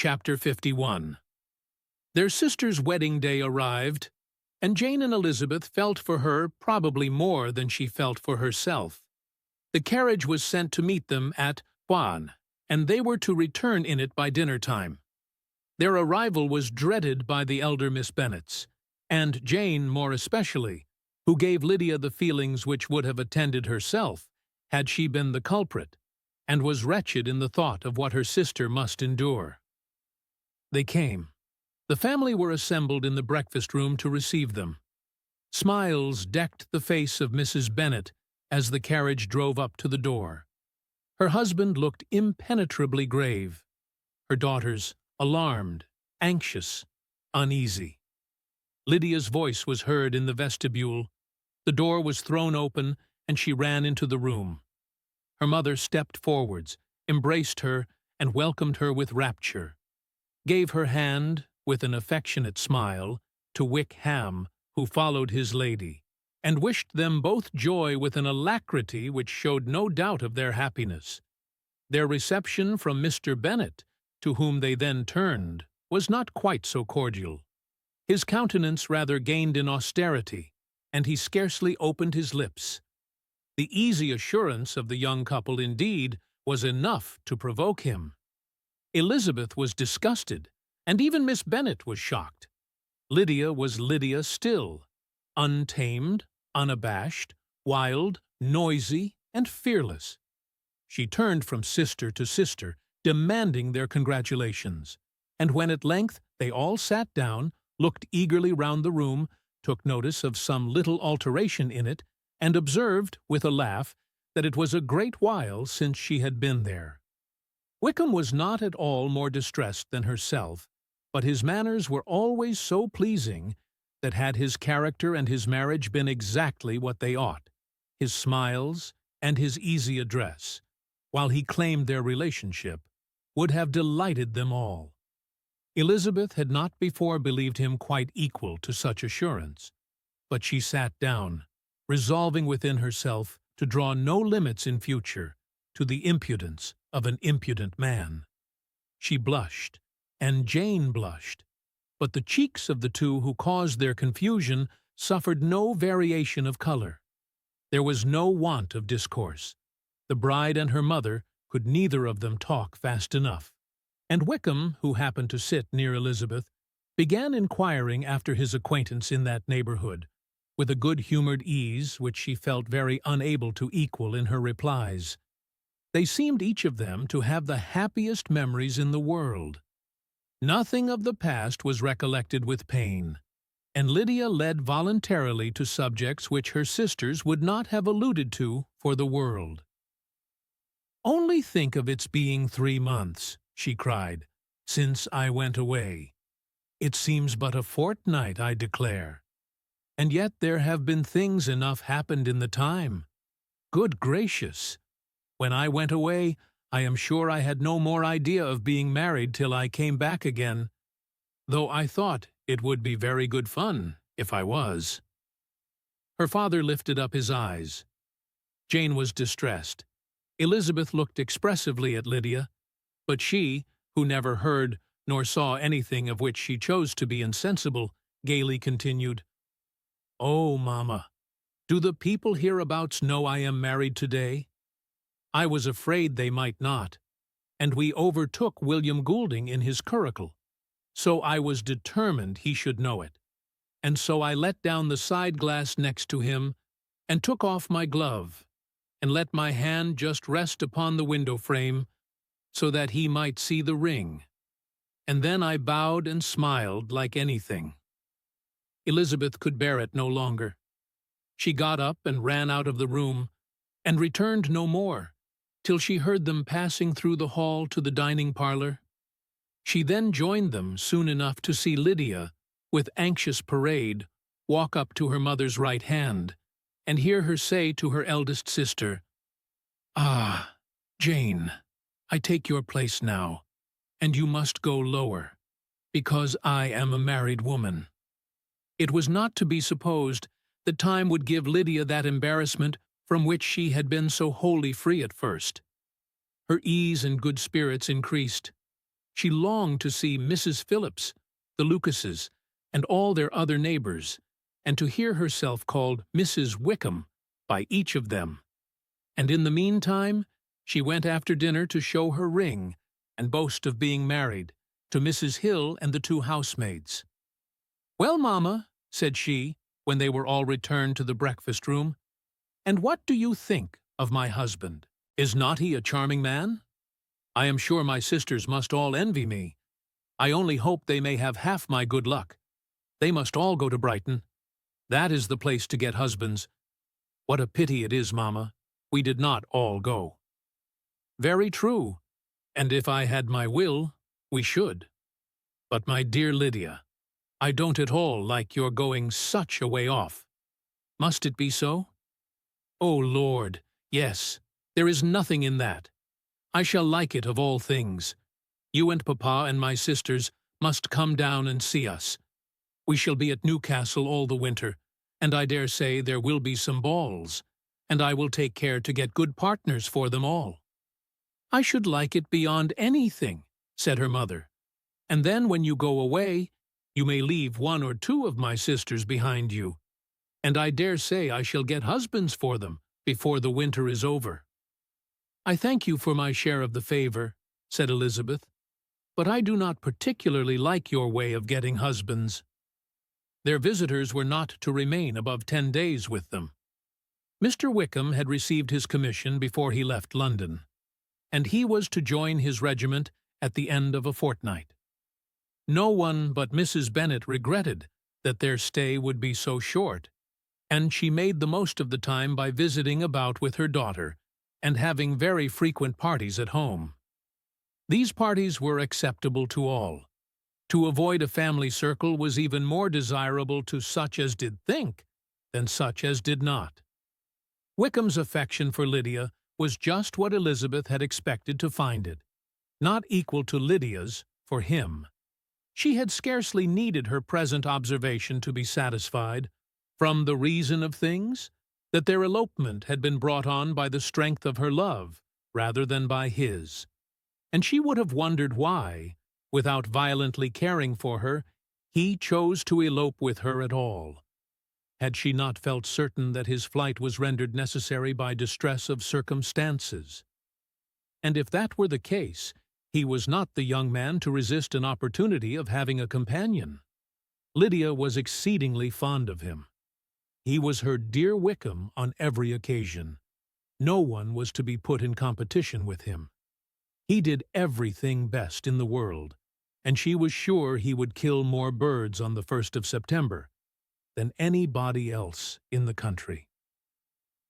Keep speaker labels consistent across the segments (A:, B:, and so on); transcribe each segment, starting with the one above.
A: Chapter 51. Their sister's wedding day arrived, and Jane and Elizabeth felt for her probably more than she felt for herself. The carriage was sent to meet them at Austen, and they were to return in it by dinner-time. Their arrival was dreaded by the elder Miss Bennets, and Jane more especially, who gave Lydia the feelings which would have attended herself had she been the culprit, and was wretched in the thought of what her sister must endure. They came. The family were assembled in the breakfast-room to receive them. Smiles decked the face of Mrs. Bennet as the carriage drove up to the door. Her husband looked impenetrably grave. Her daughters alarmed, anxious, uneasy. Lydia's voice was heard in the vestibule. The door was thrown open, and she ran into the room. Her mother stepped forwards, embraced her, and welcomed her with rapture, gave her hand, with an affectionate smile, to Wickham, who followed his lady, and wished them both joy with an alacrity which showed no doubt of their happiness. Their reception from Mr. Bennet, to whom they then turned, was not quite so cordial. His countenance rather gained in austerity, and he scarcely opened his lips. The easy assurance of the young couple, indeed, was enough to provoke him. Elizabeth was disgusted, and even Miss Bennet was shocked. Lydia was Lydia still, untamed, unabashed, wild, noisy, and fearless. She turned from sister to sister, demanding their congratulations, and when at length they all sat down, looked eagerly round the room, took notice of some little alteration in it, and observed, with a laugh, that it was a great while since she had been there. Wickham was not at all more distressed than herself, but his manners were always so pleasing that had his character and his marriage been exactly what they ought, his smiles and his easy address, while he claimed their relationship, would have delighted them all. Elizabeth had not before believed him quite equal to such assurance, but she sat down, resolving within herself to draw no limits in future to the impudence of an impudent man. She blushed, and Jane blushed, but the cheeks of the two who caused their confusion suffered no variation of color. There was no want of discourse. The bride and her mother could neither of them talk fast enough, and Wickham, who happened to sit near Elizabeth, began inquiring after his acquaintance in that neighborhood, with a good-humored ease which she felt very unable to equal in her replies. They seemed each of them to have the happiest memories in the world. Nothing of the past was recollected with pain, and Lydia led voluntarily to subjects which her sisters would not have alluded to for the world. "Only think of its being 3 months," she cried, "since I went away. It seems but a fortnight, I declare. And yet there have been things enough happened in the time. Good gracious! When I went away, I am sure I had no more idea of being married till I came back again, though I thought it would be very good fun if I was." Her father lifted up his eyes. Jane was distressed. Elizabeth looked expressively at Lydia, but she, who never heard nor saw anything of which she chose to be insensible, gaily continued, "Oh, mamma, do the people hereabouts know I am married today? I was afraid they might not, and we overtook William Goulding in his curricle, so I was determined he should know it, and so I let down the side-glass next to him, and took off my glove, and let my hand just rest upon the window-frame, so that he might see the ring, and then I bowed and smiled like anything." Elizabeth could bear it no longer. She got up and ran out of the room, and returned no more, till she heard them passing through the hall to the dining parlor. She then joined them soon enough to see Lydia, with anxious parade, walk up to her mother's right hand, and hear her say to her eldest sister, "Ah, Jane, I take your place now, and you must go lower, because I am a married woman." It was not to be supposed that time would give Lydia that embarrassment from which she had been so wholly free at first. Her ease and good spirits increased. She longed to see Mrs. Phillips, the Lucases, and all their other neighbors, and to hear herself called Mrs. Wickham by each of them. And in the meantime, she went after dinner to show her ring and boast of being married to Mrs. Hill and the two housemaids. "Well, mamma," said she, when they were all returned to the breakfast-room, "and what do you think of my husband? Is not he a charming man? I am sure my sisters must all envy me. I only hope they may have half my good luck. They must all go to Brighton. That is the place to get husbands. What a pity it is, mamma, we did not all go." "Very true, and if I had my will, we should. But my dear Lydia, I don't at all like your going such a way off. Must it be so?" "Oh, Lord, yes, there is nothing in that. I shall like it of all things. You and Papa and my sisters must come down and see us. We shall be at Newcastle all the winter, and I dare say there will be some balls, and I will take care to get good partners for them all." "I should like it beyond anything," said her mother. "And then when you go away, you may leave one or two of my sisters behind you, and I dare say I shall get husbands for them before the winter is over." "I thank you for my share of the favor," said Elizabeth, "but I do not particularly like your way of getting husbands." Their visitors were not to remain above 10 days with them. Mr. Wickham had received his commission before he left London, and he was to join his regiment at the end of a fortnight. No one but Mrs. Bennet regretted that their stay would be so short, and she made the most of the time by visiting about with her daughter and having very frequent parties at home. These parties were acceptable to all. To avoid a family circle was even more desirable to such as did think than such as did not. Wickham's affection for Lydia was just what Elizabeth had expected to find it, not equal to Lydia's for him. She had scarcely needed her present observation to be satisfied, from the reason of things, that their elopement had been brought on by the strength of her love rather than by his, and she would have wondered why, without violently caring for her, he chose to elope with her at all, had she not felt certain that his flight was rendered necessary by distress of circumstances. And if that were the case, he was not the young man to resist an opportunity of having a companion. Lydia was exceedingly fond of him. He was her dear Wickham on every occasion. No one was to be put in competition with him. He did everything best in the world, and she was sure he would kill more birds on the 1st of September than anybody else in the country.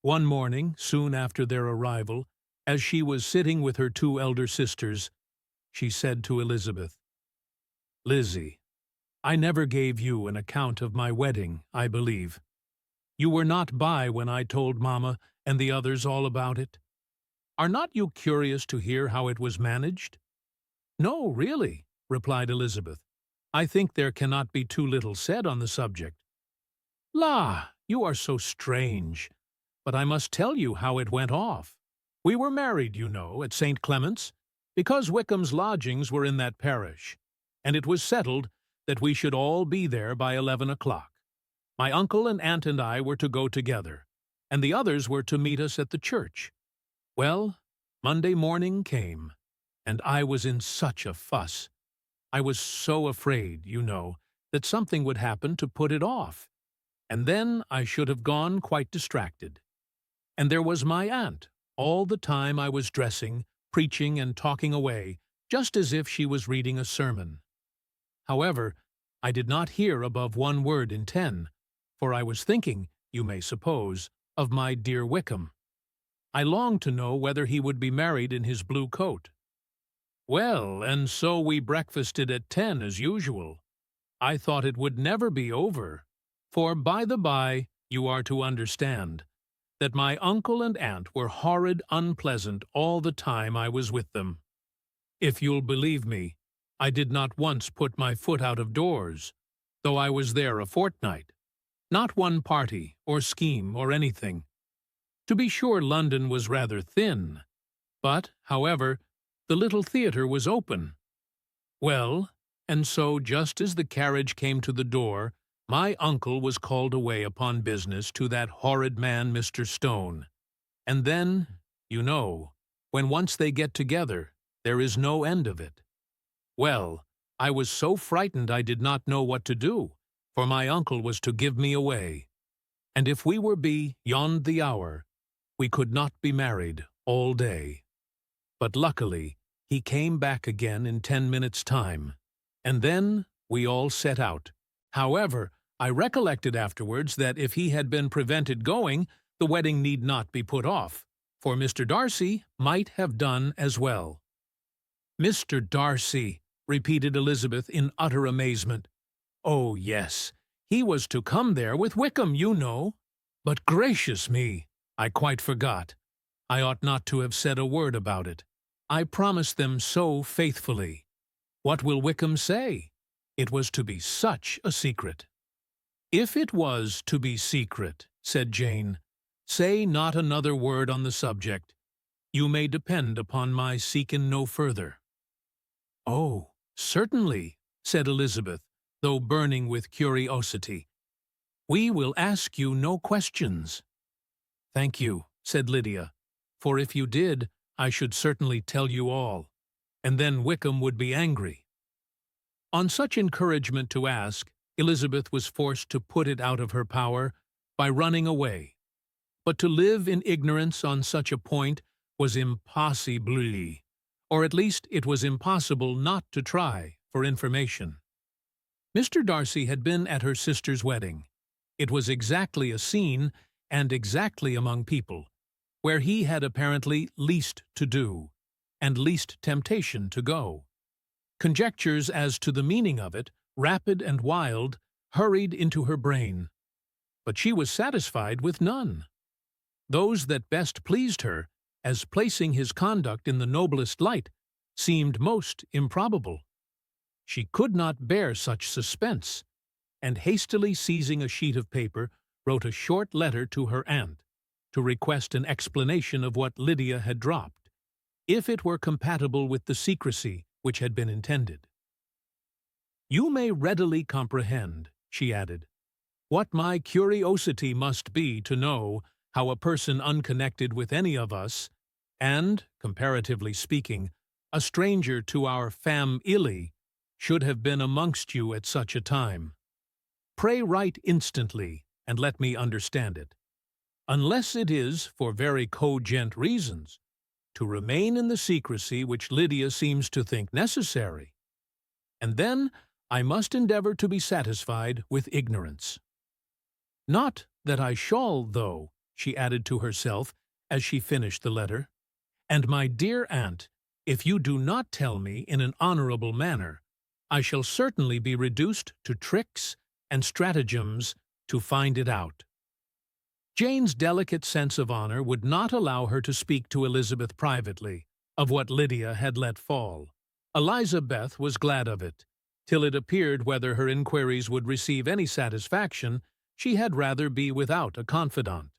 A: One morning, soon after their arrival, as she was sitting with her two elder sisters, she said to Elizabeth, "Lizzie, I never gave you an account of my wedding, I believe. You were not by when I told Mamma and the others all about it. Are not you curious to hear how it was managed?" "No, really," replied Elizabeth. "I think there cannot be too little said on the subject." "La, you are so strange. But I must tell you how it went off. We were married, you know, at St. Clement's, because Wickham's lodgings were in that parish, and it was settled that we should all be there by 11 o'clock. My uncle and aunt and I were to go together, and the others were to meet us at the church. Well, Monday morning came, and I was in such a fuss. I was so afraid, you know, that something would happen to put it off, and then I should have gone quite distracted. And there was my aunt, all the time I was dressing, preaching and talking away, just as if she was reading a sermon. However, I did not hear above 1 word in 10, for I was thinking, you may suppose, of my dear Wickham. I longed to know whether he would be married in his blue coat. Well, and so we breakfasted at 10 as usual. I thought it would never be over, for by the by, you are to understand that my uncle and aunt were horrid unpleasant all the time I was with them. If you'll believe me, I did not once put my foot out of doors, though I was there a fortnight. Not one party, or scheme, or anything. To be sure, London was rather thin, but, however, the little theatre was open, Well, and so just as the carriage came to the door, my uncle was called away upon business to that horrid man Mr. Stone. And then, you know, when once they get together, there is no end of it. Well, I was so frightened I did not know what to do, for my uncle was to give me away. And if we were beyond the hour, we could not be married all day. But luckily, he came back again in 10 minutes' time, and then we all set out. However, I recollected afterwards that if he had been prevented going, the wedding need not be put off, for Mr. Darcy might have done as well. "Mr. Darcy," repeated Elizabeth in utter amazement. "Oh, yes, he was to come there with Wickham, you know. But gracious me, I quite forgot. I ought not to have said a word about it. I promised them so faithfully. What will Wickham say? It was to be such a secret." "If it was to be secret," said Jane, "say not another word on the subject. You may depend upon my seeking no further." "Oh, certainly," said Elizabeth, though burning with curiosity. "We will ask you no questions." "Thank you," said Lydia, "for if you did, I should certainly tell you all, and then Wickham would be angry." On such encouragement to ask, Elizabeth was forced to put it out of her power by running away. But to live in ignorance on such a point was impossible, or at least it was impossible not to try for information. Mr. Darcy had been at her sister's wedding. It was exactly a scene, and exactly among people, where he had apparently least to do, and least temptation to go. Conjectures as to the meaning of it, rapid and wild, hurried into her brain. But she was satisfied with none. Those that best pleased her, as placing his conduct in the noblest light, seemed most improbable. She could not bear such suspense, and hastily seizing a sheet of paper, wrote a short letter to her aunt, to request an explanation of what Lydia had dropped, if it were compatible with the secrecy which had been intended. "You may readily comprehend," she added, "what my curiosity must be to know how a person unconnected with any of us, and, comparatively speaking, a stranger to our family, should have been amongst you at such a time. Pray write instantly, and let me understand it. Unless it is, for very cogent reasons, to remain in the secrecy which Lydia seems to think necessary. And then I must endeavor to be satisfied with ignorance. Not that I shall, though," she added to herself as she finished the letter. "And my dear aunt, if you do not tell me in an honorable manner, I shall certainly be reduced to tricks and stratagems to find it out." Jane's delicate sense of honor would not allow her to speak to Elizabeth privately of what Lydia had let fall. Elizabeth was glad of it. Till it appeared whether her inquiries would receive any satisfaction, she had rather be without a confidant.